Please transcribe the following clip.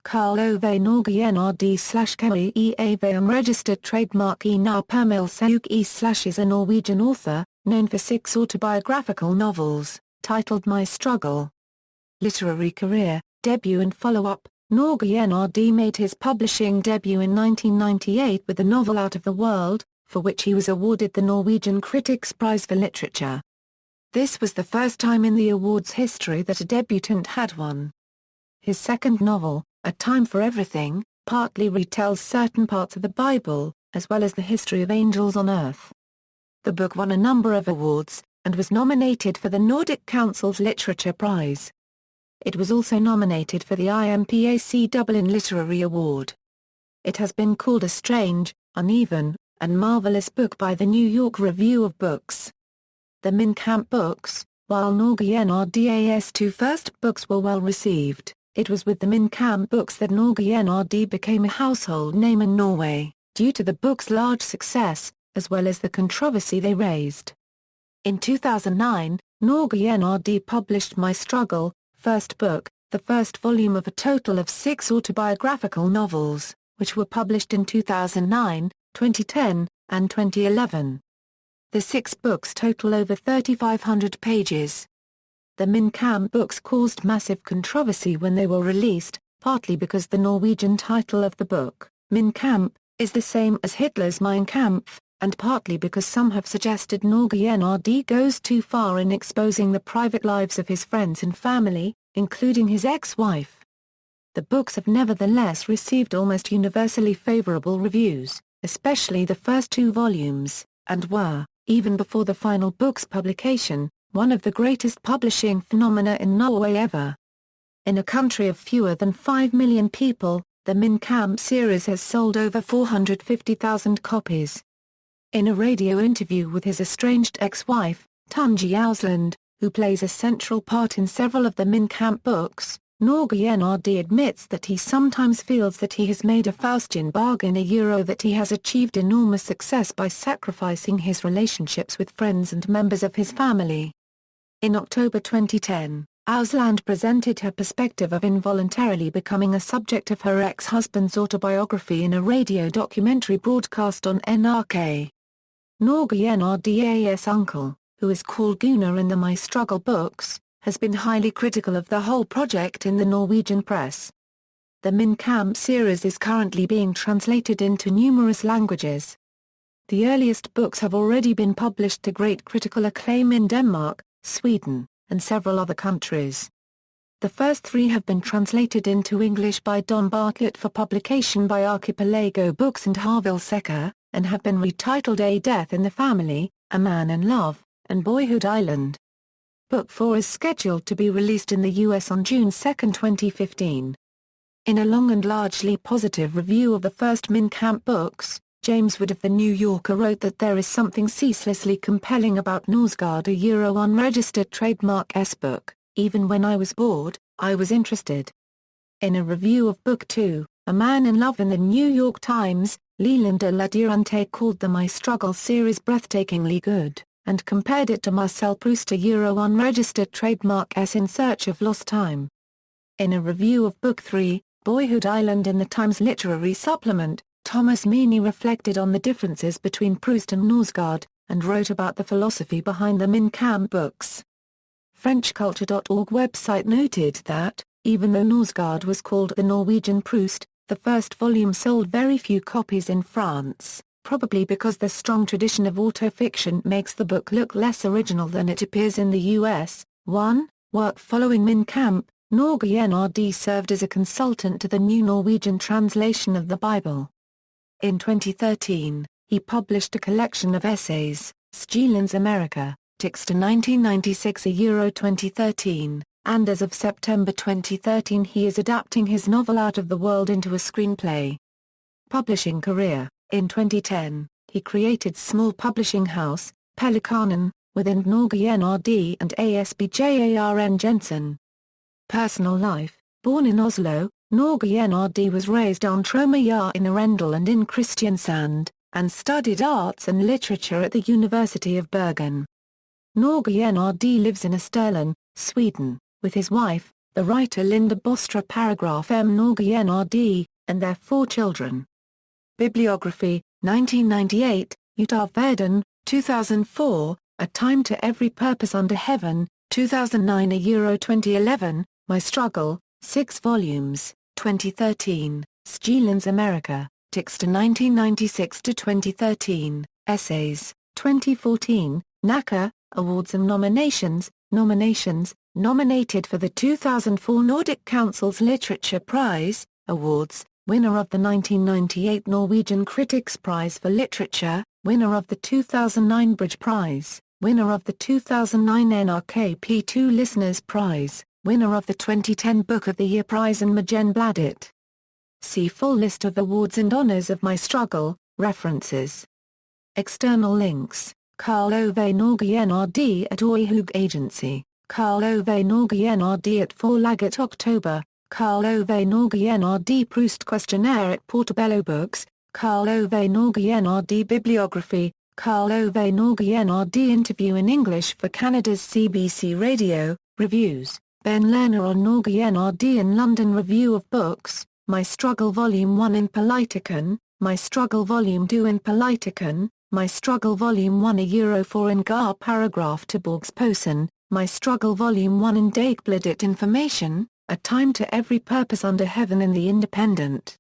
Karl Ove Knausgård/ʻknæʉsɛ unregistered trademark ʻknæʉsɛgɔɖ is a Norwegian author, known for 6 autobiographical novels, titled My Struggle. Literary career, debut and follow-up. Knausgård made his publishing debut in 1998 with the novel Out of the World, for which he was awarded the Norwegian Critics' Prize for Literature. This was the first time in the award's history that a debutant had won. His second novel, A Time for Everything, partly retells certain parts of the Bible, as well as the history of angels on earth. The book won a number of awards, and was nominated for the Nordic Council's Literature Prize. It was also nominated for the IMPAC Dublin Literary Award. It has been called a strange, uneven, and marvelous book by the New York Review of Books. The Kamp books. While Knausgård's 2 first books were well received, it was with the Kamp books that Knausgård became a household name in Norway, due to the book's large success, as well as the controversy they raised. In 2009, Knausgård published My Struggle, first book, the first volume of a total of 6 autobiographical novels, which were published in 2009, 2010, and 2011. The 6 books total over 3,500 pages. The Kamp books caused massive controversy when they were released, partly because the Norwegian title of the book, Min Kamp, is the same as Hitler's Mein Kampf, and partly because some have suggested Knausgård goes too far in exposing the private lives of his friends and family, including his ex-wife. The books have nevertheless received almost universally favorable reviews, especially the first 2 volumes, and were, even before the final book's publication, one of the greatest publishing phenomena in Norway ever. In a country of fewer than 5 million people, the Kamp series has sold over 450,000 copies. In a radio interview with his estranged ex-wife, Tunji Ausland, who plays a central part in several of the Kamp books, Knausgård admits that he sometimes feels that he has made a Faustian bargain that he has achieved enormous success by sacrificing his relationships with friends and members of his family. In October 2010, Ausland presented her perspective of involuntarily becoming a subject of her ex-husband's autobiography in a radio documentary broadcast on NRK. Knausgård's uncle, who is called Gunnar in the My Struggle books, has been highly critical of the whole project in the Norwegian press. The Kamp series is currently being translated into numerous languages. The earliest books have already been published to great critical acclaim in Denmark, Sweden, and several other countries. The first 3 have been translated into English by Don Bartlett for publication by Archipelago Books and Harvill Secker, and have been retitled A Death in the Family, A Man in Love, and Boyhood Island. Book 4 is scheduled to be released in the US on June 2, 2015. In a long and largely positive review of the first Kamp books, James Wood of The New Yorker wrote that there is something ceaselessly compelling about Knausgård, a unregistered trademark S-book. Even when I was bored, I was interested. In a review of Book 2, A Man in Love in the New York Times, Leland de la Durante called the My Struggle series breathtakingly good, and compared it to Marcel Proust's unregistered trademark S in Search of Lost Time. In a review of Book 3, Boyhood Island in the Times Literary Supplement, Thomas Meany reflected on the differences between Proust and Knausgård, and wrote about the philosophy behind the Kamp books. FrenchCulture.org website noted that, even though Knausgård was called the Norwegian Proust, the first volume sold very few copies in France, probably because the strong tradition of autofiction makes the book look less original than it appears in the US. Work following Kamp, Knausgård served as a consultant to the new Norwegian translation of the Bible. In 2013, he published a collection of essays, Sjelen's America, Text to 1996 2013, and as of September 2013 he is adapting his novel Out of the World into a screenplay. Publishing career. In 2010, he created small publishing house, Pelikanen, within Knausgård and Asbjørn Jensen. Personal life. Born in Oslo, Knausgård was raised on Tromøya in Arendal and in Kristiansand, and studied arts and literature at the University of Bergen. Knausgård lives in Österlen, Sweden, with his wife, the writer Linda Bostra paragraph M. Norwegian RD, and their 4 children. Bibliography, 1998, ûťavə, 2004, A Time to Every Purpose Under Heaven, 2009 2011, My Struggle, 6 volumes, 2013, Sjeelands America, Texter 1996-2013, Essays, 2014, NACA, Awards and Nominations, Nominated for the 2004 Nordic Council's Literature Prize, Awards, winner of the 1998 Norwegian Critics' Prize for Literature, winner of the 2009 Bridge Prize, winner of the 2009 NRK-P2 Listeners' Prize, winner of the 2010 Book of the Year Prize and Magenbladet. See full list of awards and honors of My Struggle, references. External links, Karl Ove Knausgård RD at ʻuːvə Agency, Karl Ove Knausgård RD at Forlaget October, Karl Ove Knausgård RD Proust Questionnaire at Portobello Books, Karl Ove Knausgård RD Bibliography, Karl Ove Knausgård RD Interview in English for Canada's CBC Radio, Reviews, Ben Lerner on Knausgård RD in London Review of Books, My Struggle Volume 1 in Politikon, My Struggle Volume 2 in Politikon, My Struggle Volume 1 €4 in Gar Paragraph to Borgsposen, My Struggle Volume 1 in Dagbladet Information, A Time to Every Purpose Under Heaven in The Independent.